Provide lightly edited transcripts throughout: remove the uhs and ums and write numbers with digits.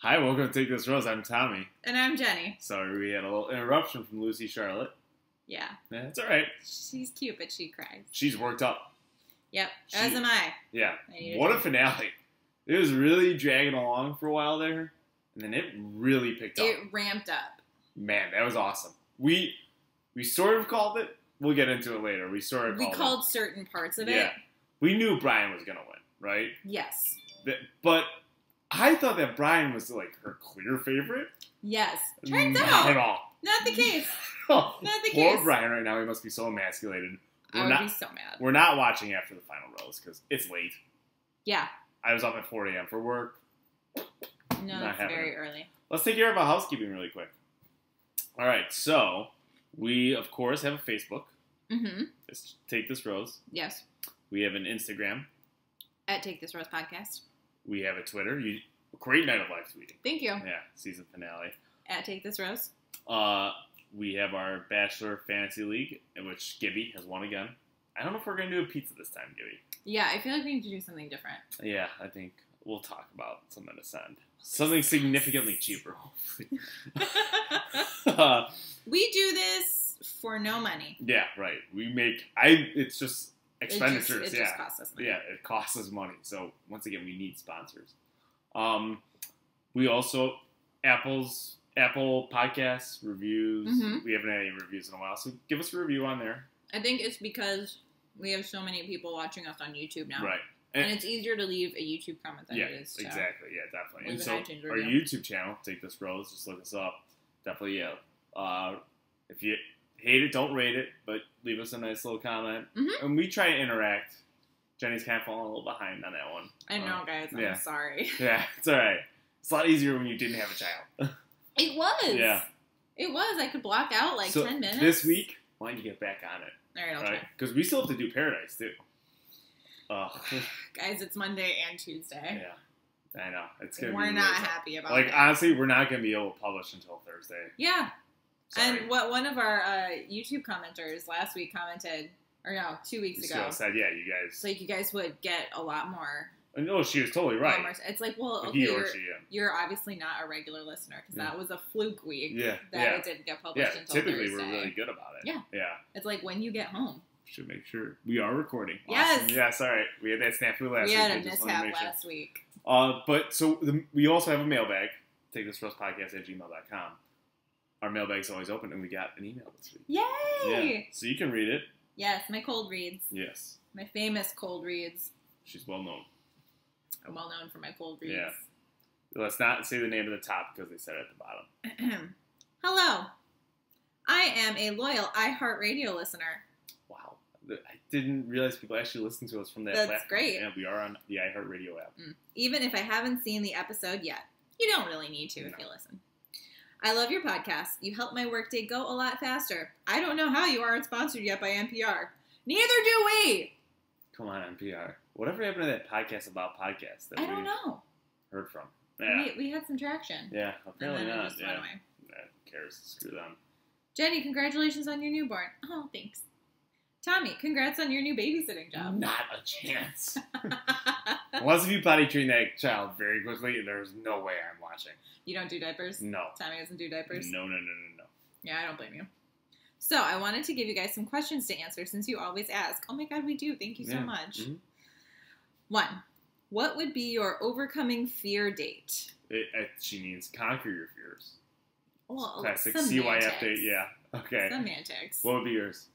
Hi, welcome to Take This Rose. I'm Tommy. And I'm Jenny. Sorry, we had a little interruption from Lucy Charlotte. Yeah. It's all right. She's cute, but she cries. She's worked up. Yep, as am I. Yeah. What a finale. It was really dragging along for a while there, and then it really picked up. It ramped up. Man, that was awesome. We sort of called it. We'll get into it later. We called certain parts of it. Yeah. We knew Brian was going to win, right? Yes. But I thought that Brian was, like, her clear favorite. Yes. Turns out. Not at all. Not the case. Not the case. Poor Brian right now. He must be so emasculated. I would be so mad. We're not watching after the final rose because it's late. Yeah. I was up at 4 a.m. for work. No, it's very early. Let's take care of our housekeeping really quick. All right. So, we, of course, have a Facebook. Mm-hmm. It's Take This Rose. Yes. We have an Instagram. At Take This Rose Podcast. We have a Twitter. Great night of live tweeting. Thank you. Yeah, season finale. At Take This Rose. We have our Bachelor Fantasy League, in which Gibby has won again. I don't know if we're going to do a pizza this time, Gibby. Yeah, I feel like we need to do something different. Yeah, I think we'll talk about something to send. Something significantly cheaper, hopefully. We do this for no money. Yeah, right. It's just expenditures. It just costs us money. Yeah, it costs us money. So, once again, we need sponsors. We also, Apple Podcasts, reviews. Mm-hmm. We haven't had any reviews in a while, so give us a review on there. I think it's because we have so many people watching us on YouTube now. Right. And it's easier to leave a YouTube comment than it is to... exactly. Yeah, definitely. And so, our YouTube channel, Take This Rose, just look us up. Definitely, yeah. If you hate it, don't rate it, but leave us a nice little comment. Mm-hmm. And we try to interact. Jenny's kind of falling a little behind on that one. I know, guys. I'm sorry. Yeah, it's all right. It's a lot easier when you didn't have a child. It was. Yeah. It was. I could block out 10 minutes. This week, why don't you get back on it? All right, I'll try. Because we still have to do Paradise, too. Guys, it's Monday and Tuesday. Yeah. I know. We're not happy about it. Honestly, we're not going to be able to publish until Thursday. Yeah. Sorry. And what one of our YouTube commenters last week commented, or no, 2 weeks ago. Said, yeah, you guys. It's like you guys would get a lot more. No, she was totally right. It's like, well, okay, you're obviously not a regular listener because that was a fluke week that it didn't get published until typically Thursday. we're really good about it. Yeah. Yeah. It's like when you get home. Should make sure we are recording. Yes. Awesome. Yeah, sorry. We had that snafu last week. We had a mishap last week. We also have a mailbag. Take this rosepodcast@gmail.com. Our mailbag's always open, and we got an email this week. Yay! Yeah. So you can read it. Yes, my cold reads. Yes. My famous cold reads. She's well known. I'm well known for my cold reads. Yeah. Let's not say the name of the top because they said it at the bottom. Hello. I am a loyal iHeartRadio listener. Wow. I didn't realize people actually listen to us from that That's platform. great. Yeah, we are on the iHeartRadio app. Even if I haven't seen the episode yet. You don't really need to if you listen. I love your podcast. You help my workday go a lot faster. I don't know how you aren't sponsored yet by NPR. Neither do we! Come on, NPR. Whatever happened to that podcast about podcasts that I don't know. Heard from? Yeah. We had some traction. Yeah, apparently and then not. It just went away. Who cares? Screw them. Jenny, congratulations on your newborn. Oh, thanks. Tommy, congrats on your new babysitting job. Not a chance. Unless if you potty train that child very quickly, there's no way I'm watching. You don't do diapers? No. Tommy doesn't do diapers? No. Yeah, I don't blame you. So, I wanted to give you guys some questions to answer since you always ask. Oh my god, we do. Thank you so much. Mm-hmm. 1. What would be your overcoming fear date? She means conquer your fears. Well, classic semantics. CY update, yeah. Okay. Semantics. What would be yours?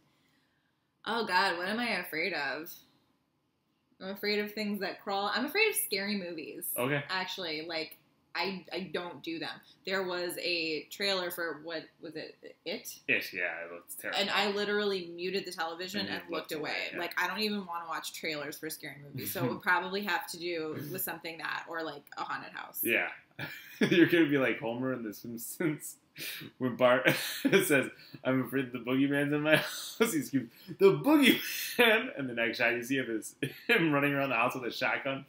Oh god, what am I afraid of? I'm afraid of things that crawl. I'm afraid of scary movies. Okay. Actually, I don't do them. There was a trailer for, what was it? It, yeah, it looks terrible. And I literally muted the television and looked away. Yeah. I don't even want to watch trailers for scary movies. So it would probably have to do with something that, or a haunted house. Yeah. You're going to be like Homer in The Simpsons when Bart says, I'm afraid the boogeyman's in my house. He screams, the boogeyman! And the next shot you see of is him running around the house with a shotgun.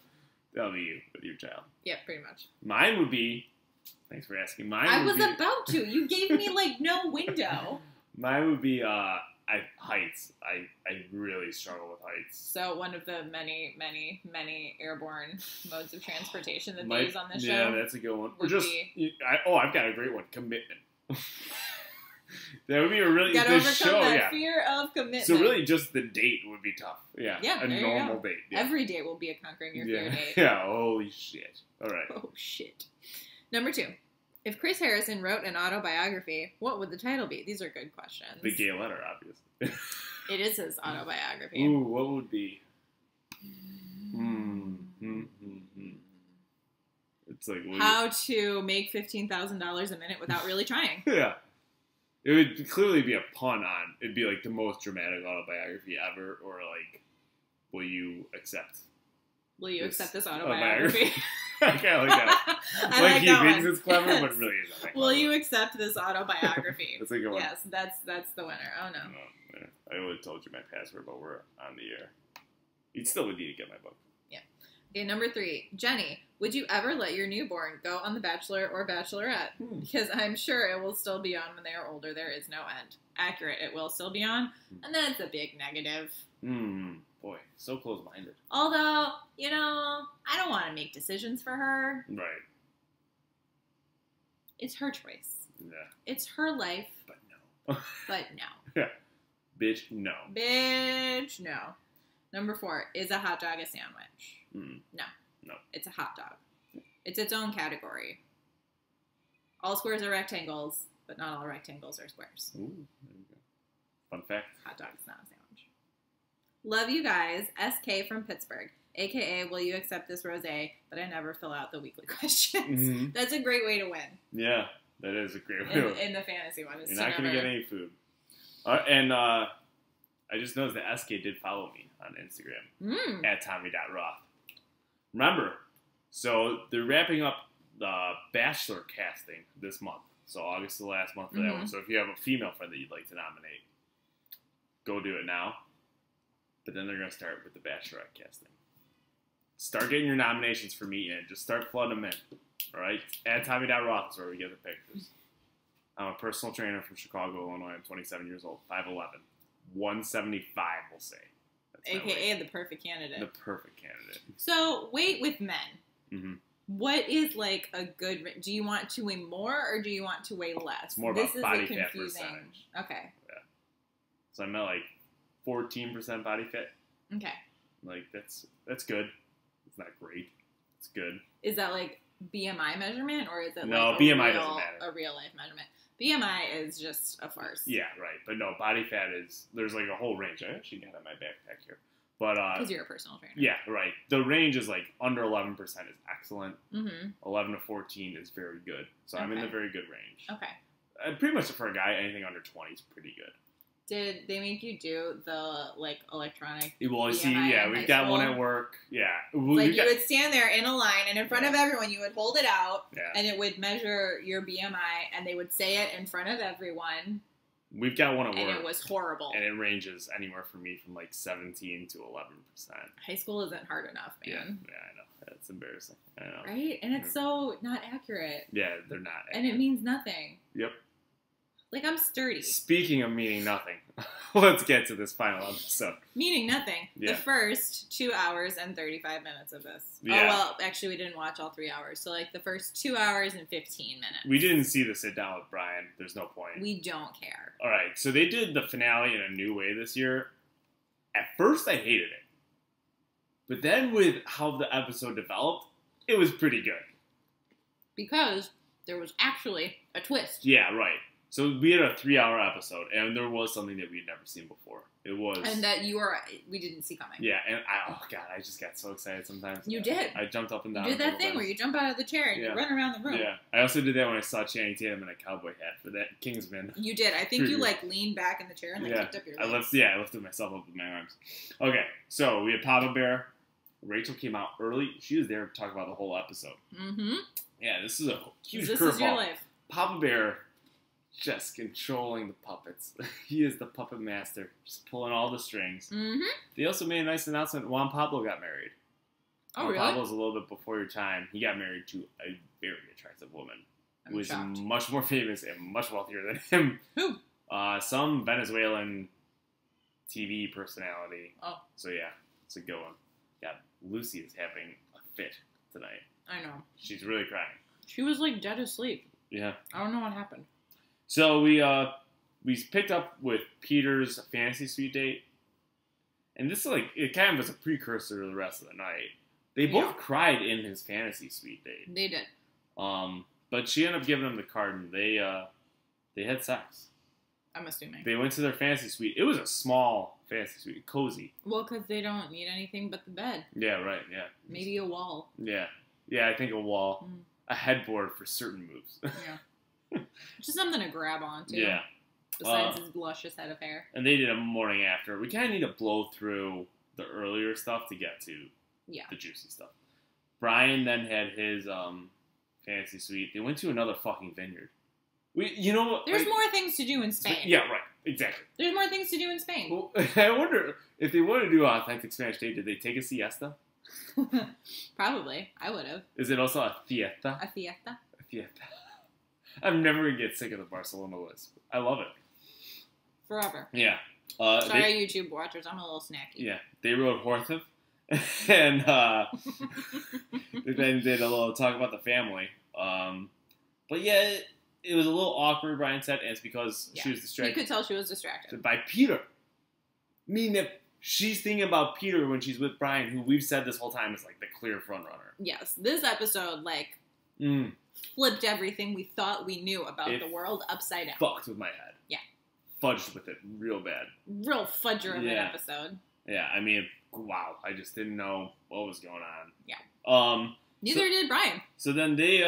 That'll be you with your child. Yeah, pretty much. Mine would be... Thanks for asking. I was about to. You gave me, no window. Mine would be, I heights. I really struggle with heights. So one of the many, many, many airborne modes of transportation that they use on this show. Yeah, that's a good one. Or just, I've got a great one. Commitment. That would be a really, gotta overcome that fear of commitment. So really just the date would be tough. Yeah. Yeah, a normal date. Yeah. Every date will be a conquering your fear date. Yeah, holy shit. All right. Oh, shit. Number 2. If Chris Harrison wrote an autobiography, what would the title be? These are good questions. The gay letter, obviously. It is his autobiography. Ooh, what would be? It's like how to make $15,000 a minute without really trying. Yeah. It would clearly be a pun on. It'd be like the most dramatic autobiography ever, or like, will you accept? Will you accept this autobiography? I kind of like that. I like he that thinks one. It's clever, but really isn't. That Will you accept this autobiography? That's a good one. Yes, that's the winner. Oh no. I would have told you my password, but we're on the air. You still would need to get my book. Yeah. Okay, number 3. Jenny, would you ever let your newborn go on The Bachelor or Bachelorette? Because I'm sure it will still be on when they are older. There is no end. Accurate, it will still be on. And then it's a big negative. Boy, so close-minded. Although, I don't want to make decisions for her. Right. It's her choice. Yeah. It's her life. But no. But no. Yeah. Bitch, no. Bitch, no. Number 4, is a hot dog a sandwich? No. It's a hot dog. It's its own category. All squares are rectangles, but not all rectangles are squares. Ooh, there you go. Fun fact. Hot dog is not a sandwich. Love you guys. SK from Pittsburgh. AKA, will you accept this rosé? But I never fill out the weekly questions. That's a great way to win. Yeah, that is a great way to win. In the fantasy one. You're not going to get any food. And I just noticed that SK did follow me on Instagram at Tommy.Roth. Remember, so they're wrapping up the Bachelor casting this month. So August is the last month for that one. So if you have a female friend that you'd like to nominate, go do it now. But then they're going to start with the Bachelorette casting. Start getting your nominations for me in. Just start flooding them in. All right? At Tommy.Roth is where we get the pictures. I'm a personal trainer from Chicago, Illinois. I'm 27 years old, 5'11", 175, we'll say. AKA the perfect candidate. The perfect candidate. So, weight with men. What is like a good... Do you want to weigh more or do you want to weigh less? It's more about body fat percentage. Okay. Yeah. So I'm at like 14% body fat. Okay. Like, that's good. It's not great. It's good. Is that like BMI measurement or is it no, BMI doesn't matter. A real life measurement? BMI is just a farce. Yeah, right. But no, body fat is, there's like a whole range. I actually got it in my backpack here. But because you're a personal trainer. Yeah, right. The range is like under 11% is excellent. 11 to 14 is very good. So I'm in the very good range. Okay. Pretty much for a guy, anything under 20 is pretty good. Did they make you do the like electronic? Well, BMI see, yeah, we've got one at work. Yeah, like you would stand there in a line, and in front of everyone, you would hold it out, and it would measure your BMI, and they would say it in front of everyone. We've got one at work, and it was horrible. And it ranges anywhere for me from like 17 to 11%. High school isn't hard enough, man. Yeah, I know. That's embarrassing. I know. Right, and it's so not accurate. Yeah, they're not. And it means nothing. Yep. Like, I'm sturdy. Speaking of meaning nothing, let's get to this final episode. Meaning nothing. Yeah. The first 2 hours and 35 minutes of this. Yeah. Oh, well, actually, we didn't watch all 3 hours. So, like, the first 2 hours and 15 minutes. We didn't see the sit down with Brian. There's no point. We don't care. All right. So, they did the finale in a new way this year. At first, I hated it. But then with how the episode developed, it was pretty good. Because there was actually a twist. Yeah, right. So we had a 3-hour episode, and there was something that we had never seen before. It was... And that we didn't see coming. Yeah, and I just got so excited sometimes. You did. I jumped up and down. You did that thing where you jump out of the chair and you run around the room. Yeah. I also did that when I saw Channing Tatum in a cowboy hat for that Kingsman. You did. I think you, like, leaned back in the chair and, like, kicked up your legs. I lifted myself up with my arms. Okay, so we had Papa Bear. Rachel came out early. She was there to talk about the whole episode. Mm-hmm. Yeah, this is a huge curveball. This is your life. Papa Bear... just controlling the puppets. He is the puppet master, just pulling all the strings. Mm-hmm. They also made a nice announcement. Juan Pablo got married. Oh, Juan really? Pablo's a little bit before your time. He got married to a very attractive woman who is much more famous and much wealthier than him. Who? Some Venezuelan TV personality. Oh. So yeah, it's a good one. Yeah, Lucy is having a fit tonight. I know. She's really crying. She was like dead asleep. Yeah. I don't know what happened. So we picked up with Peter's fantasy suite date, and this is like it kind of was a precursor to the rest of the night. They both cried in his fantasy suite date. They did. But she ended up giving him the card, and they had sex. I'm assuming. They went to their fantasy suite. It was a small fantasy suite, cozy. Well, because they don't need anything but the bed. Yeah, right, yeah. Maybe a wall. Yeah. Yeah, I think a wall. A headboard for certain moves. Yeah. Just something to grab onto. Yeah. Besides his luscious head of hair. And they did a morning after. We kind of need to blow through the earlier stuff to get to the juicy stuff. Brian then had his fantasy suite. They went to another fucking vineyard. There's more things to do in Spain. Yeah, right. Exactly. There's more things to do in Spain. Well, I wonder if they want to do authentic Spanish date, did they take a siesta? Probably. I would have. Is it also a fiesta? A fiesta? A fiesta. I'm never going to get sick of the Barcelona list. I love it. Forever. Yeah. Sorry, YouTube watchers. I'm a little snacky. Yeah. They wrote Horthem. And they then did a little talk about the family. But yeah, it was a little awkward, Brian said, and it's because she was distracted. You could tell she was distracted. By Peter. Meaning that she's thinking about Peter when she's with Brian, who we've said this whole time is like the clear front runner. Yes. This episode, flipped everything we thought we knew about the world upside down. Fucked with my head. Yeah. Fudged with it real bad. Real fudger of an episode. Yeah, I mean, wow. I just didn't know what was going on. Yeah. Neither did Brian. So then they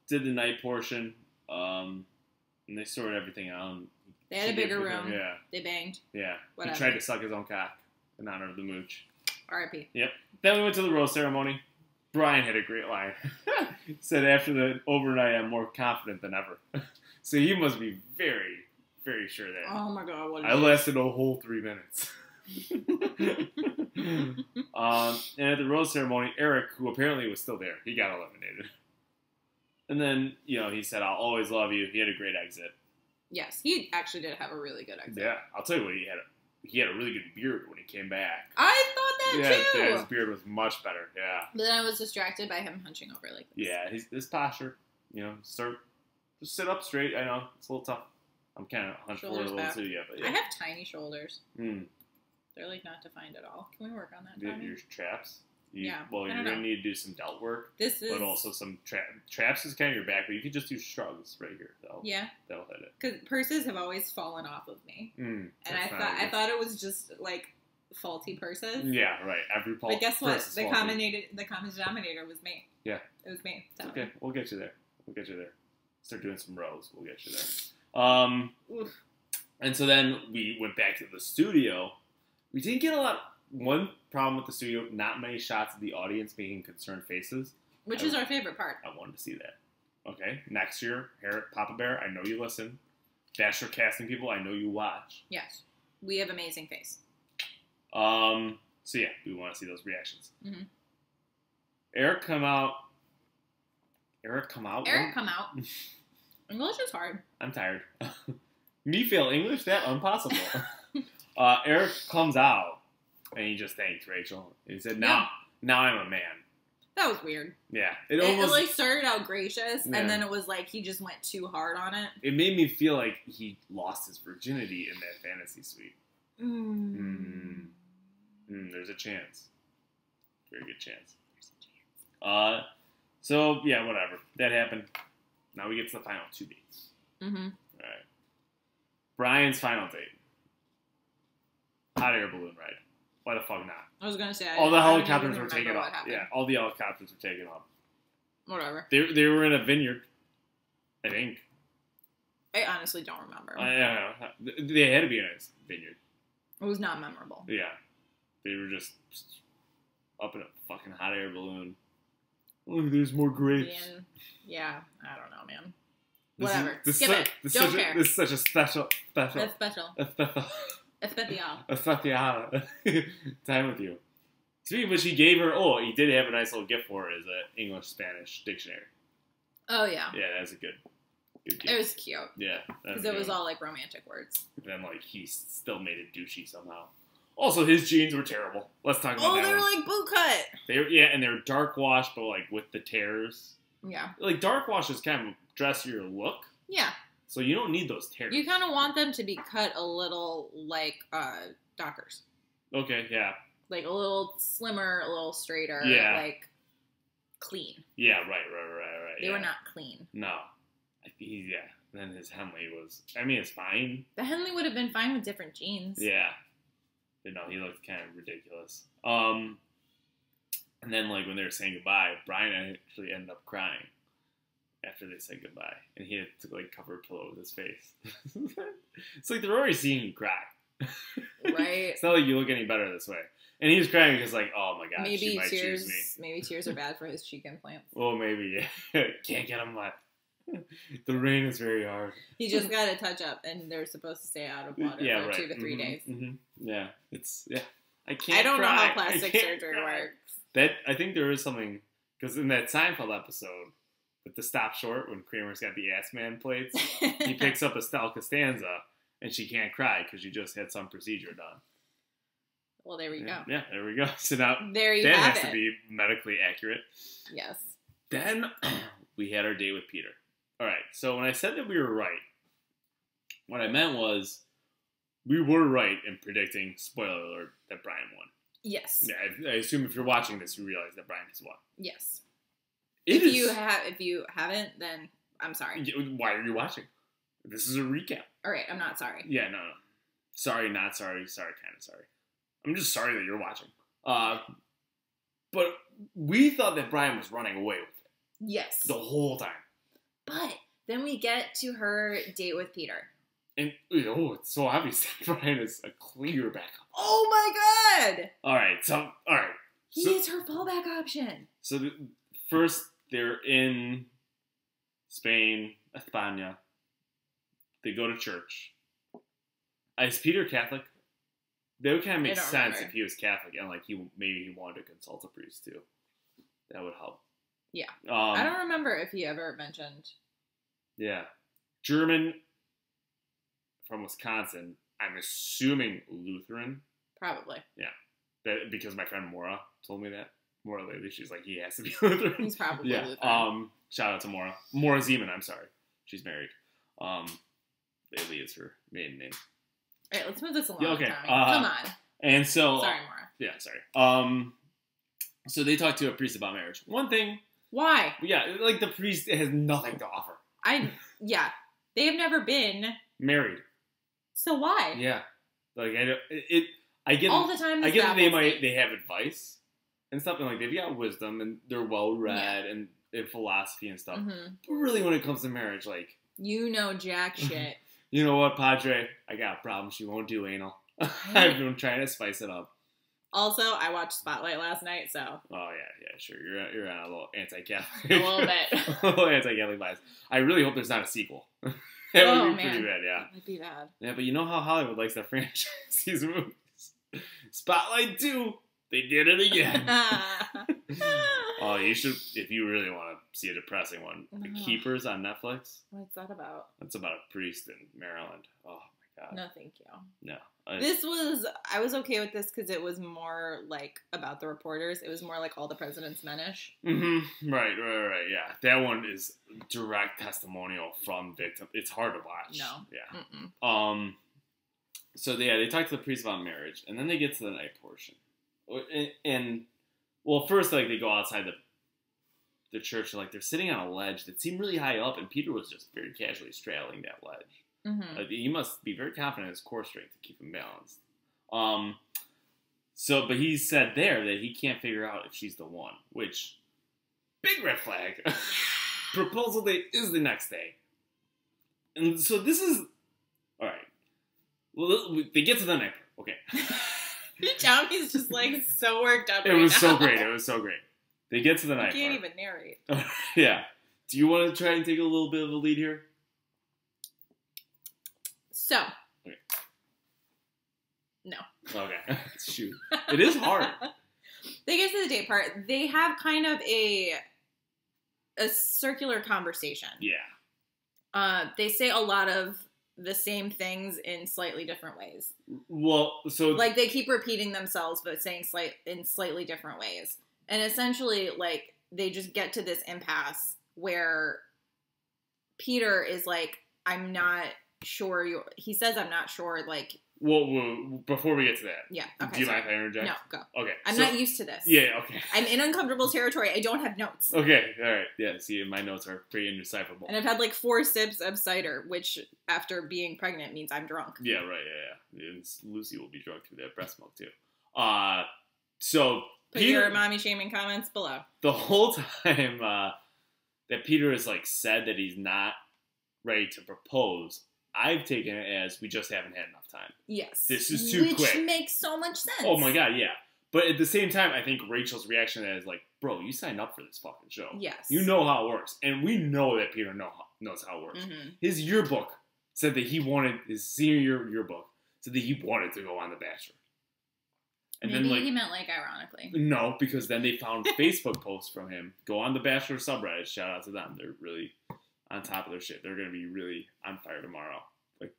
did the night portion, and they sorted everything out. They had a bigger room. Yeah. They banged. Yeah. Whatever. He tried to suck his own cock in honor of the mooch. R.I.P. Yep. Then we went to the rose ceremony. Brian had a great line. He said, after the overnight, I'm more confident than ever. So he must be very, very sure that. Oh my God. What I lasted a whole 3 minutes. And at the rose ceremony, Eric, who apparently was still there, he got eliminated. And then, he said, I'll always love you. He had a great exit. Yes, he actually did have a really good exit. Yeah, I'll tell you what, he had a really good beard when he came back. I thought that too! Yeah, his beard was much better, yeah. But then I was distracted by him hunching over like this. Yeah, his posture, just sit up straight. I know, it's a little tough. I'm kind of hunched forward a little too, yeah. But yeah. I have tiny shoulders. They're like not defined at all. Can we work on that? Your traps? Well, you're going to need to do some delt work. But also some traps is kind of your back, but you can just do shrugs right here. That'll hit it. Because purses have always fallen off of me. And I thought it was just like faulty purses. Yeah, right. But guess what? The common denominator was me. Yeah. It was me. It's okay. We'll get you there. Start doing some rows. We'll get you there. And so then we went back to the studio. We didn't get one problem with the studio, not many shots of the audience making concerned faces. Which is our favorite part. I wanted to see that. Okay, next year, Papa Bear, I know you listen. Bachelor casting people, I know you watch. Yes. We have amazing face. So yeah, we want to see those reactions. Mm-hmm. Eric come out. English is hard. I'm tired. Me fail English? That impossible. Eric comes out. And he just thanked Rachel. He said, now I'm a man. That was weird. Yeah. It started out gracious, and then it was like he just went too hard on it. It made me feel like he lost his virginity in that fantasy suite. There's a chance. Very good chance. So, yeah, whatever. That happened. Now we get to the final 2 dates. Mm-hmm. All right. Brian's final date. Hot air balloon ride. Why the fuck not? I was going to say, all the helicopters were taken off. Yeah, all the helicopters were taken off. Whatever. They were in a vineyard, I think. I honestly don't remember. I don't know. They had to be in a vineyard. It was not memorable. Yeah. They were just up in a fucking hot air balloon. Oh, there's more grapes. Yeah, I don't know, man. Whatever. Skip it. Don't care. This is such a special. It's special. Especial time with you. Speaking of which, he gave her. Oh, he did have a nice little gift for her as an English-Spanish dictionary. Oh yeah. Yeah, that's a good. Good It was cute. Yeah. Because it was all, like, romantic words. Then, like, he still made it douchey somehow. Also, his jeans were terrible. Let's talk about that. Oh, they were, like, boot cut. And they were dark wash, but, like, with the tears. Yeah. Like, dark wash is kind of dressier look. Yeah. So you don't need those tears. You kind of want them to be cut a little like Dockers. Okay, yeah. Like a little slimmer, a little straighter. Yeah. Like clean. Yeah, right. They were not clean. No. Yeah. Then his Henley was, I mean, it's fine. The Henley would have been fine with different jeans. Yeah. But no, he looked kind of ridiculous. And then, like, when they were saying goodbye, Brian actually ended up crying after they said goodbye. And he had to, like, cover a pillow with his face. It's like they're already seeing you cry. Right. It's not like you look any better this way. And he was crying because, like, oh, my God, maybe she might tears, choose me. Maybe tears are bad for his cheek implants. Well, maybe, yeah. Can't get them wet. The rain is very hard. He just got a touch up, and they're supposed to stay out of water for 2 to 3 days. Mm-hmm. Yeah, yeah. I don't know how plastic surgery works. I think there is something, because in that Seinfeld episode with the stop short when Kramer's got the ass man plates, he picks up Estelle Costanza, and she can't cry because she just had some procedure done. Well, there we go. Yeah, there we go. So now there you that have has to be medically accurate. Yes. Then we had our date with Peter. All right, so when I said that we were right, what I meant was we were right in predicting, spoiler alert, that Brian won. Yes. Yeah, I assume if you're watching this, you realize that Brian has won. Yes. If you haven't, then I'm sorry. Why are you watching? This is a recap. All right, I'm not sorry. Yeah, no. Sorry, not sorry. Sorry, kind of sorry. I'm just sorry that you're watching. But we thought that Brian was running away with it. Yes. The whole time. But then we get to her date with Peter. And, it's so obvious that Brian is a clear backup. Oh my God! All right. He is her fallback option. So, first, they're in Spain, España. They go to church. Is Peter Catholic? That would kind of make sense if he was Catholic and, like, maybe he wanted to consult a priest, too. That would help. Yeah. I don't remember if he ever mentioned. Yeah. German from Wisconsin. I'm assuming Lutheran. Probably. Yeah. Because my friend Maura told me that. Maura lately, she's like, he has to be Lutheran. He's probably Lutheran. Shout out to Maura. Maura Zeman, I'm sorry. She's married. Bailey is her maiden name. All right, let's move this along. Yeah, okay. Come on. And so... Sorry, Maura. Yeah, sorry. So they talk to a priest about marriage. One thing... Why? Yeah, like the priest has nothing to offer. Yeah. They have never been... married. So why? Yeah. Like, I get... all the time I get that they have advice and stuff, and like they've got wisdom, and they're well-read, and philosophy and stuff. Mm-hmm. But really, when it comes to marriage, like... you know jack shit. You know what, Padre? I got a problem. She won't do anal. I've been trying to spice it up. Also, I watched Spotlight last night, so... oh, yeah, sure. You're on a little anti-Catholic. A little bit. A little anti-Catholic bias. I really hope there's not a sequel. That would be pretty bad, yeah. That would be bad. Yeah, but you know how Hollywood likes to franchise these movies. Spotlight 2, they did it again. Oh, you should, if you really want to see a depressing one, The Keepers on Netflix. What's that about? That's about a priest in Maryland. Oh, my God. No, thank you. No. I was okay with this because it was more like about the reporters. It was more like All the President's Men-ish. Mm-hmm. Right, yeah. That one is direct testimonial from victim. It's hard to watch. No. Yeah. Mm-mm. So they talk to the priest about marriage, and then they get to the night portion. And well, first, like, they go outside the church, and, like, they're sitting on a ledge that seemed really high up, and Peter was just very casually straddling that ledge. Mm-hmm. Like, he must be very confident in his core strength to keep him balanced. But he said there that he can't figure out if she's the one, which, big red flag. Proposal date is the next day. And so this is, all right. Well, they get to the night. Okay. Tommy's just, like, so worked up. It was so great. It was so great. They get to the night. You can't even narrate. Yeah. Do you want to try and take a little bit of a lead here? So. Okay. No. Okay. Shoot. It is hard. They get to the date part. They have kind of a circular conversation. Yeah. They say a lot of the same things in slightly different ways. Well, so... Like, they keep repeating themselves, but saying in slightly different ways. And essentially, like, they just get to this impasse where Peter is like, I'm not sure he says, I'm not sure, like... Well, before we get to that. Yeah, okay. Do you mind if I interject? No, go. Okay. I'm not used to this. Yeah, okay. I'm in uncomfortable territory. I don't have notes. Okay, alright. Yeah, see, my notes are pretty indecipherable. And I've had like 4 sips of cider, which after being pregnant means I'm drunk. Yeah, right, yeah. And Lucy will be drunk through that breast milk, too. So... Put your mommy shaming comments below. The whole time that Peter has, like, said that he's not ready to propose... I've taken it as we just haven't had enough time. Yes. This is too quick. Which makes so much sense. Oh my god, yeah. But at the same time, I think Rachel's reaction to that is like, bro, you signed up for this fucking show. Yes. You know how it works. And we know that Peter knows how it works. Mm-hmm. His yearbook said that he wanted, his senior yearbook said that he wanted to go on The Bachelor. And Maybe then, like, he meant, like, ironically. No, because then they found Facebook posts from him. Go on The Bachelor subreddit. Shout out to them. They're really on top of their shit. They're going to be really on fire tomorrow. Like,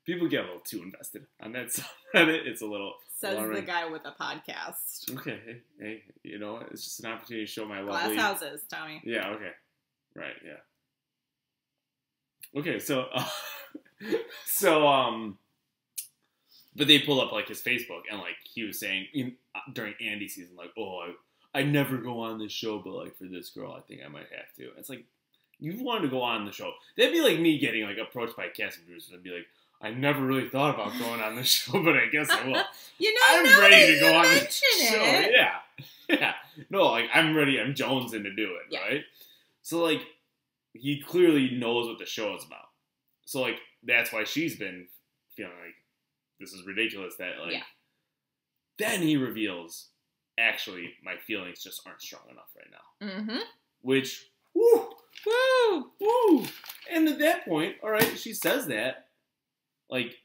people get a little too invested on that subreddit. It's a little Says alarming. The guy with a podcast. Okay, hey, you know what? It's just an opportunity to show my Glass lovely... houses, Tommy. Yeah, okay. Right, yeah. Okay, so, but they pulled up, like, his Facebook, and, like, he was saying, during Andy's season, like, oh, I never go on this show, but, like, for this girl, I think I might have to. And it's like, you wanted to go on the show. That'd be like me getting, like, approached by casting producers and be like, I never really thought about going on this show, but I guess I will. I'm ready to go on this show. Yeah. Yeah. No, like, I'm ready. I'm jonesing to do it, right? So, like, he clearly knows what the show is about. So, like, that's why she's been feeling like, this is ridiculous that, like... Yeah. Then he reveals, actually, my feelings just aren't strong enough right now. Mm-hmm. Which, woo! Woo! Woo! And at that point, all right, she says that, like,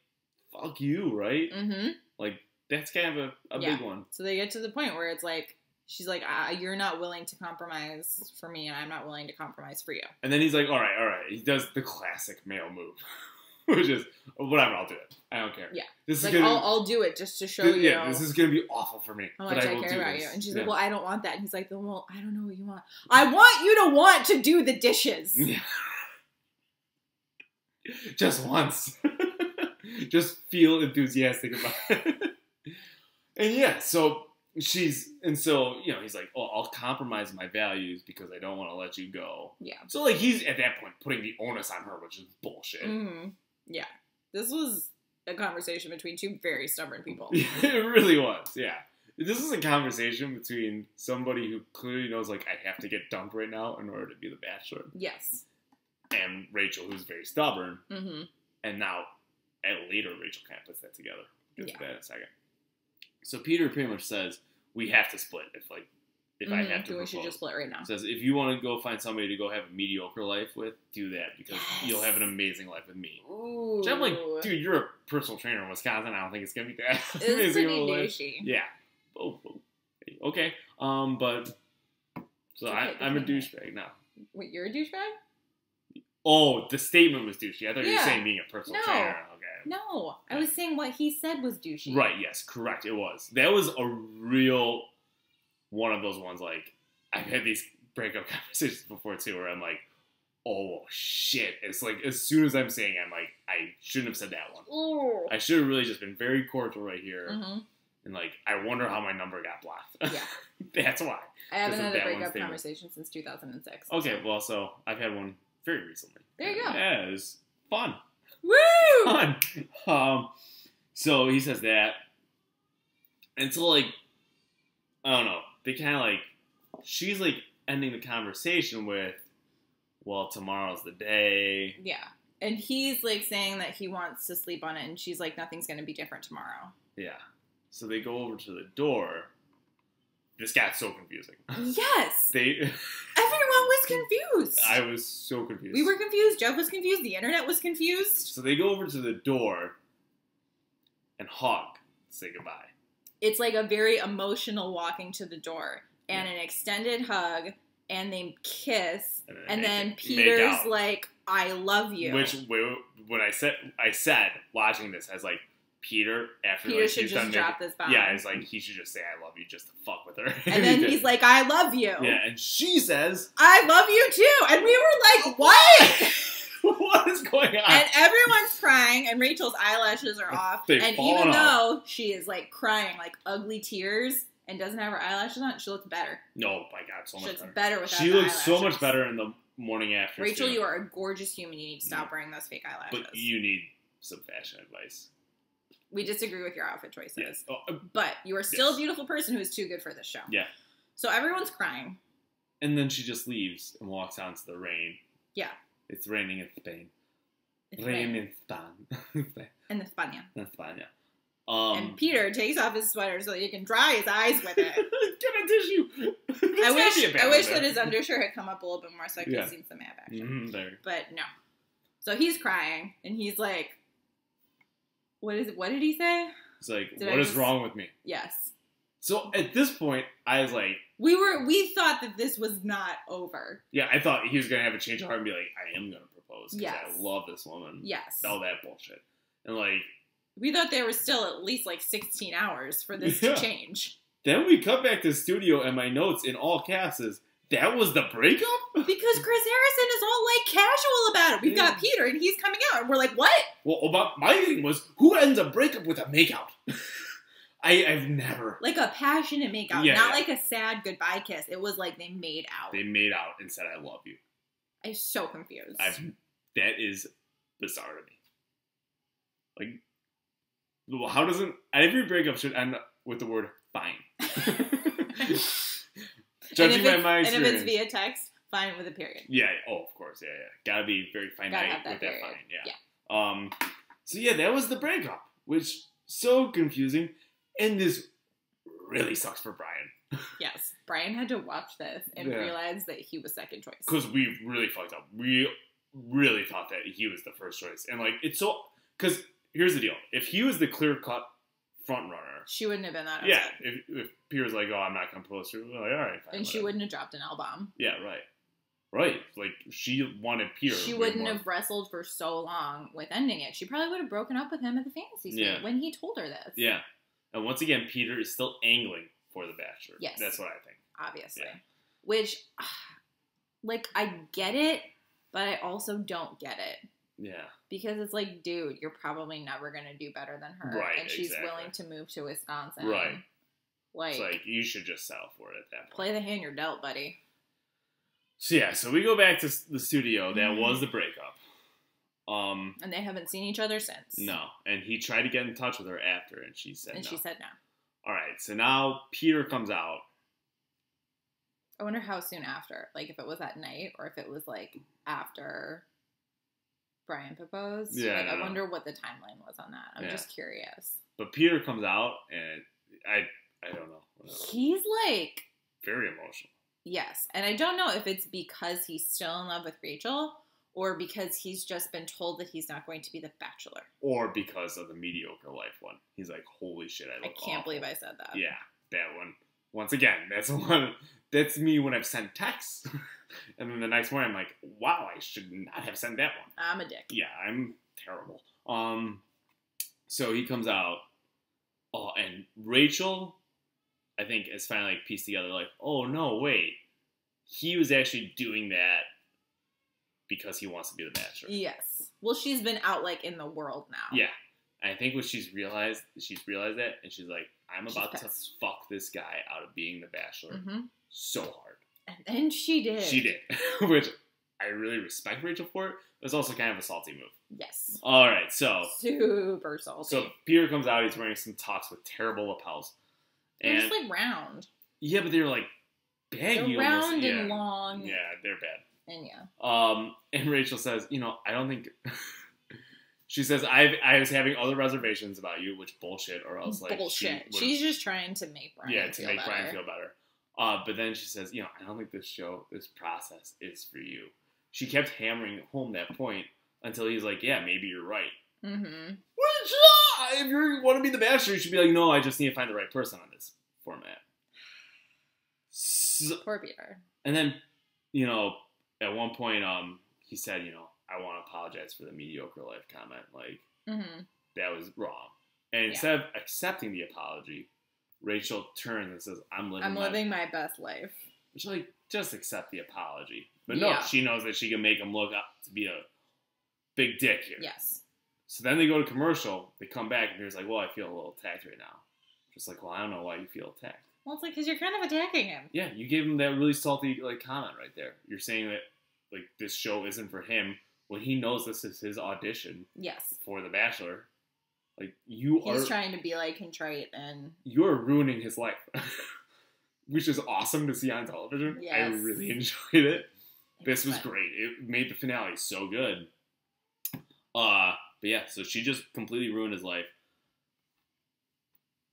fuck you, right? Mm-hmm. Like, that's kind of a big one. So they get to the point where it's like, she's like, you're not willing to compromise for me, and I'm not willing to compromise for you. And then he's like, all right. He does the classic male move, which is, whatever, I'll do it. I don't care. Yeah. This is like, I'll do it just to show you. Yeah, this is going to be awful for me. How much I care about you. And she's like, well, I don't want that. And he's like, well, I don't know what you want. I want you to want to do the dishes. Yeah. Just once. Just feel enthusiastic about it. And yeah, so he's like, oh, I'll compromise my values because I don't want to let you go. Yeah. So, like, he's at that point putting the onus on her, which is bullshit. Mm-hmm. Yeah. This was a conversation between 2 very stubborn people. It really was, yeah. This is a conversation between somebody who clearly knows, like, I have to get dumped right now in order to be the Bachelor. Yes. And Rachel, who's very stubborn. Mm-hmm. And now, later, Rachel kind of puts that together. We'll get to that in a second. So Peter pretty much says, we have to split if I have to propose. We should just split right now. Says, if you want to go find somebody to go have a mediocre life with, do that, because you'll have an amazing life with me. Ooh. Which I'm like, dude, you're a personal trainer in Wisconsin. I don't think it's going to be that amazing. It's pretty douchey. Yeah. Oh, okay. But, so I'm a douchebag now. Wait, you're a douchebag? Oh, the statement was douchey. I thought you were saying being a personal trainer. Okay. No, I was saying what he said was douchey. Right, yes, correct, it was. That was a real one of those ones, like, I've had these breakup conversations before, too, where I'm like, oh, shit. It's like, as soon as I'm saying it, I'm like, I shouldn't have said that one. Ooh. I should have really just been very cordial right here. Mm-hmm. And, like, I wonder how my number got blocked. Yeah. That's why. I haven't had a breakup conversation since 2006. Okay, well, so I've had one very recently. There you go. Yeah, it was fun. Woo! Fun. So he says that. And so, like, I don't know. They kind of, like, she's, like, ending the conversation with, well, tomorrow's the day. Yeah. And he's, like, saying that he wants to sleep on it, and she's like, nothing's going to be different tomorrow. Yeah. So they go over to the door. This got so confusing. Yes! Everyone was confused. I was so confused. We were confused. Jeff was confused. The internet was confused. So they go over to the door and hug, say goodbye. It's like a very emotional walking to the door and an extended hug and they kiss, and then make Peter's out. like, "I love you." Which when I said watching this, I was like, Peter Peter should just drop this bomb. Yeah, it's like he should just say I love you just to fuck with her. And then he's like, "I love you." Yeah, and she says, "I love you too." And we were like, "What?" What is going on? And everyone's crying, and Rachel's eyelashes are off. And even though she is like crying like ugly tears and doesn't have her eyelashes on, she looks better. No, my God, so much better. She looks better without She the looks eyelashes. so much better in the morning after. Rachel, you are a gorgeous human. You need to stop wearing those fake eyelashes. But you need some fashion advice. We disagree with your outfit choices. Yes. But you are still a beautiful person who is too good for this show. Yeah. So everyone's crying. And then she just leaves and walks out into the rain. Yeah. It's raining in Spain. Rain in Spain. In España. In España. And Peter takes off his sweater so that he can dry his eyes with it. Get a tissue. I wish that his undershirt had come up a little bit more so I could have seen some ab action. But no. So he's crying, and he's like, what did he say? It's like, what is wrong with me? Yes. So at this point, I was like, we thought that this was not over. Yeah, I thought he was going to have a change of heart and be like, I am going to propose because Yes. I love this woman. Yes. All that bullshit. And like, we thought there was still at least like 16 hours for this to change. Then we cut back to the studio, and my notes in all caps is, that was the breakup? Because Chris Harrison is all like casual about it. We've got Peter, and he's coming out, and we're like, what? Well, my thing was, who ends a breakup with a makeout? I've never. Like a passionate makeout, not like a sad goodbye kiss. It was like they made out. They made out and said, I love you. I'm so confused. That is bizarre to me. Like, well, how doesn't every breakup should end with the word fine? Judging by my experience. And if it's via text, fine with a period. Yeah. Oh, of course. Yeah. Gotta be very finite with that fine. Yeah. So yeah, that was the breakup, which so confusing, and this really sucks for Brian. Yes, Brian had to watch this and realize that he was second choice. Because we really fucked up. We really thought that he was the first choice, and like it's so. Because here's the deal: if he was the clear cut front runner, she wouldn't have been that upset. Yeah, if Peter's like, oh, I'm not going to propose to her, we're like, all right, fine. And she wouldn't have dropped an L-bomb. Yeah, right. Right. Like, she wanted Peter. She wouldn't have wrestled for so long with ending it. She probably would have broken up with him at the fantasy suite when he told her this. Yeah. And once again, Peter is still angling for the Bachelor. Yes. That's what I think. Obviously. Yeah. Which, like, I get it, but I also don't get it. Yeah. Because it's like, dude, you're probably never going to do better than her. Right, and she's willing to move to Wisconsin. Right. Like, it's like, you should just settle for it at that point. Play the hand you're dealt, buddy. So yeah, so we go back to the studio. That was the breakup. And they haven't seen each other since. No. And he tried to get in touch with her after, and she said no. And she said no. All right, so now Peter comes out. I wonder how soon after. Like, if it was at night, or if it was, like, after Brian proposed. Yeah. Like, I wonder what the timeline was on that. I'm just curious. But Peter comes out, and I don't know. He's, like... very emotional. Yes. And I don't know if it's because he's still in love with Rachel, or because he's just been told that he's not going to be the Bachelor. Or because of the mediocre life one. He's like, holy shit, I look can't believe I said that. Yeah, that one. Once again, that's the one. That's me when I've sent texts. And then the next morning, I'm like, wow, I should not have sent that one. I'm a dick. Yeah, I'm terrible. So he comes out. Oh, and Rachel, I think, is finally like pieced together, like, oh, no, wait. He was actually doing that because he wants to be the Bachelor. Yes. Well, she's been out, like, in the world now. Yeah. And I think what she's realized that, and she's like, I'm about to fuck this guy out of being the Bachelor so hard. And then she did. She did. Which I really respect Rachel for it. But it's also kind of a salty move. Yes. All right, so. Super salty. So Peter comes out. He's wearing some tux with terrible lapels. They're just, like, round. Yeah, but they're, like, baggy. They're round and long. Yeah, they're bad. And yeah. And Rachel says, I don't think... She says, I was having other reservations about you, which bullshit, or else, like... Bullshit. She's just trying to make Brian feel better. Yeah, to make Brian feel better. But then she says, I don't think this process is for you. She kept hammering home that point until he's like, yeah, maybe you're right. Mm-hmm. Which, if you want to be the Bachelor, you should be like, no, I just need to find the right person on this format. Poor Peter. And then you know, at one point, he said, you know, I want to apologize for the mediocre life comment. Like, that was wrong. And instead of accepting the apology, Rachel turns and says, I'm living my best life. Which, like, just accept the apology. But no, she knows that she can make him look up to be a big dick here. Yes. So then they go to commercial. They come back, and Peter's like, well, I feel a little attacked right now. Just like, well, I don't know why you feel attacked. Well, it's like, because you're kind of attacking him. Yeah, you gave him that really salty, like, comment right there. You're saying that, like, this show isn't for him when he knows this is his audition. Yes. For The Bachelor. Like, he's trying to be, like, contrite and... You're ruining his life. Which is awesome to see on television. Yes. I really enjoyed it. This was great. It made the finale so good. But yeah, so she just completely ruined his life.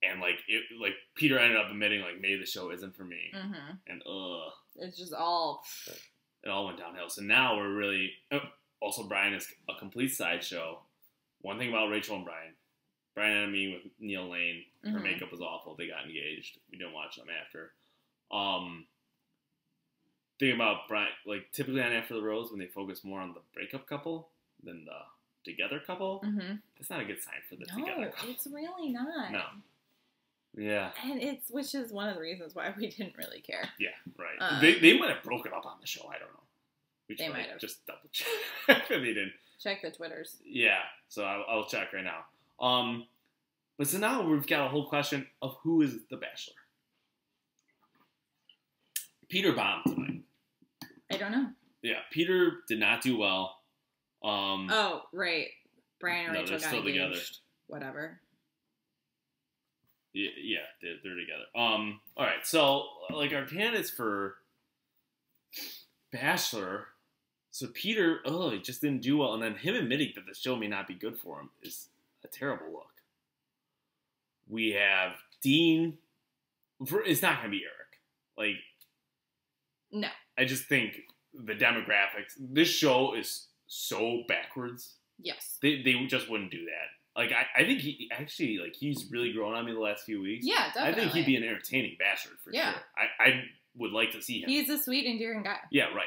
And, like, Peter ended up admitting, like, maybe the show isn't for me. And, it's just all... It all went downhill. So now we're really... also, Brian is a complete sideshow. One thing about Rachel and Brian. Brian ended up meeting with Neil Lane. Her makeup was awful. They got engaged. We didn't watch them after. Thing about Brian, like, typically on After the Rose, when they focus more on the breakup couple than the together couple, that's not a good sign for the together couple. It's really not. No. Yeah. And which is one of the reasons why we didn't really care. Yeah, right. They might have broken up on the show. I don't know. They might have. Just double check. They didn't. Check the Twitters. Yeah, so I'll check right now. But so now we've got a whole question of who is the Bachelor. Peter bombed tonight. I don't know. Yeah, Peter did not do well. Oh, right. Brian and Rachel got engaged. Together. Whatever. Yeah, they're together. All right, so, like, our candidates for Bachelor... So Peter, he just didn't do well. And then him admitting that the show may not be good for him is a terrible look. We have Dean. It's not going to be Eric. Like, no. I just think the demographics. This show is so backwards. Yes. They just wouldn't do that. Like, I think he actually, like, he's really grown on me the last few weeks. Yeah, definitely. I think he'd be an entertaining Bachelor for sure. I would like to see him. He's a sweet, endearing guy. Yeah, right.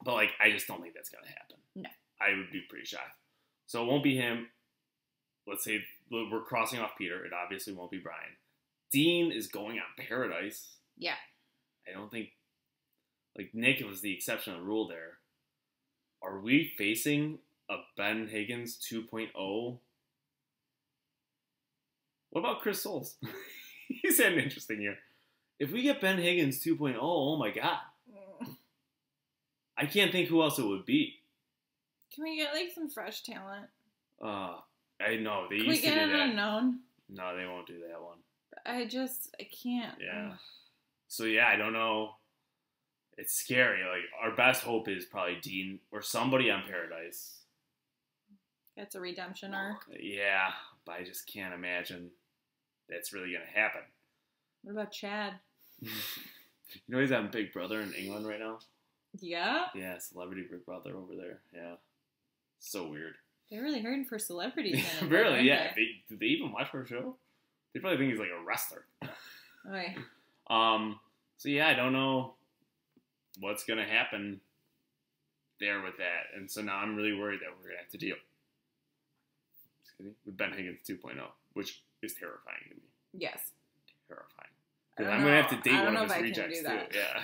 But, like, I just don't think that's going to happen. No. I would be pretty shocked. So it won't be him. Let's say we're crossing off Peter. It obviously won't be Brian. Dean is going on Paradise. Yeah. I don't think, like, Nick was the exception to the rule there. Are we facing a Ben Higgins 2.0? What about Chris Soules? He's had an interesting year. If we get Ben Higgins 2.0, oh my God. I can't think who else it would be. Can we get, like, some fresh talent? I know. They used to do that. Can we get an unknown? No, they won't do that one. I can't. Yeah. So, yeah, I don't know. It's scary. Like, our best hope is probably Dean or somebody on Paradise. That's a redemption arc? Yeah, but I just can't imagine that's really going to happen. What about Chad? You know he's on Big Brother in England right now? Yeah? Yeah, Celebrity Big Brother over there. Yeah. So weird. They're really hurting for celebrities. Really, yeah. Do they even watch our show? They probably think he's like a wrestler. Okay. So yeah, I don't know what's going to happen there with that. And so now I'm really worried that we're going to have to deal with Ben Higgins 2.0, which is terrifying to me. Yes. Terrifying. Because I'm going to have to date one of his rejects too. Yeah.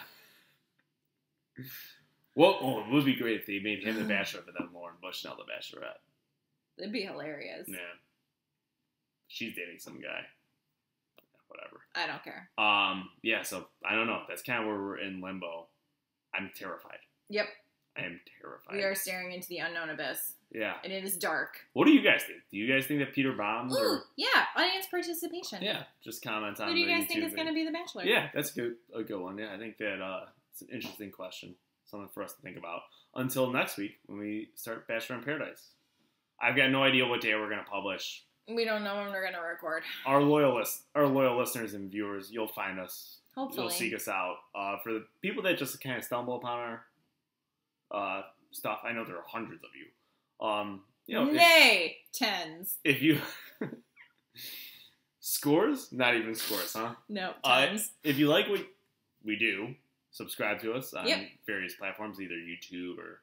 Well, it would be great if they made him the Bachelor, but then Lauren Bushnell the Bachelorette. That'd be hilarious. Yeah. She's dating some guy. Whatever. I don't care. Yeah, so I don't know. That's kind of where we're in limbo. I'm terrified. Yep. I am terrified. We are staring into the unknown abyss. Yeah. And it is dark. What do you guys think? Do you guys think that Peter bombed? Ooh, yeah. Audience participation. Yeah. Just comment on. Who do you guys think is going to be the Bachelor? Yeah, that's a good one. Yeah, I think that it's an interesting question. Something for us to think about. Until next week when we start Bachelor in Paradise. I've got no idea what day we're going to publish. We don't know when we're going to record. Our loyal listeners and viewers, you'll find us. Hopefully. You'll seek us out. For the people that just kind of stumble upon our stuff, I know there are hundreds of you. Tens. If you... Scores? Not even scores, huh? No, tens. If you like what we do, subscribe to us on various platforms, either YouTube or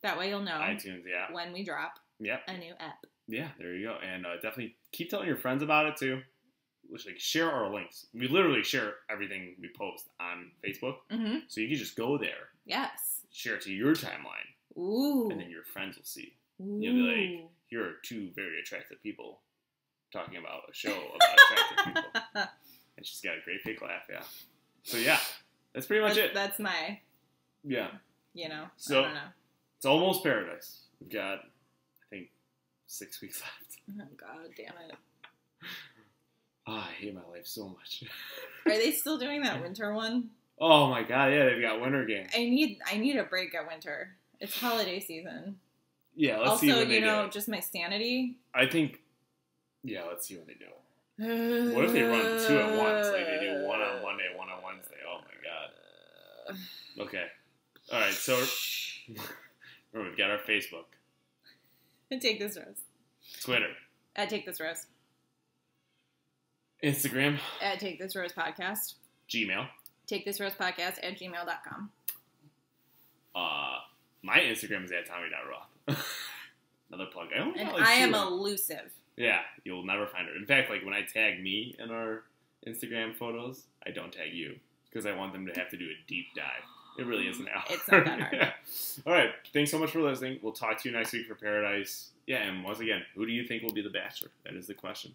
that way you'll know iTunes, when we drop a new app. Yeah, there you go. And definitely keep telling your friends about it too. Like, share our links. We literally share everything we post on Facebook. So you can just go there. Yes. Share it to your timeline. Ooh. And then your friends will see. You'll be like, here are two very attractive people talking about a show about attractive people. And she's got a great fake laugh, So yeah, that's pretty much it. That's my, So, I don't know. It's almost paradise. We've got, I think, 6 weeks left. Oh, God damn it. I hate my life so much. Are they still doing that winter one? Oh my God, yeah, they've got winter games. I need a break at winter. It's holiday season. Yeah, let's see when they do it. Also, just my sanity. I think, let's see when they do it. What if they run 2 at once? Like they do one on Monday, one on Wednesday. Oh my God. Okay. All right, so remember, we've got our Facebook. Take This Rose. Twitter. At Take This Rose. Instagram. At Take This Rose Podcast. Gmail. Take This Rose Podcast at gmail.com. My Instagram is at Tommy.Roth. Another plug. I am elusive. Yeah, you'll never find her. In fact, like when I tag me in our Instagram photos, I don't tag you because I want them to have to do a deep dive. It really isn't out. It's not that hard. All right. Thanks so much for listening. We'll talk to you next week for Paradise. Yeah, and once again, who do you think will be the Bachelor? That is the question.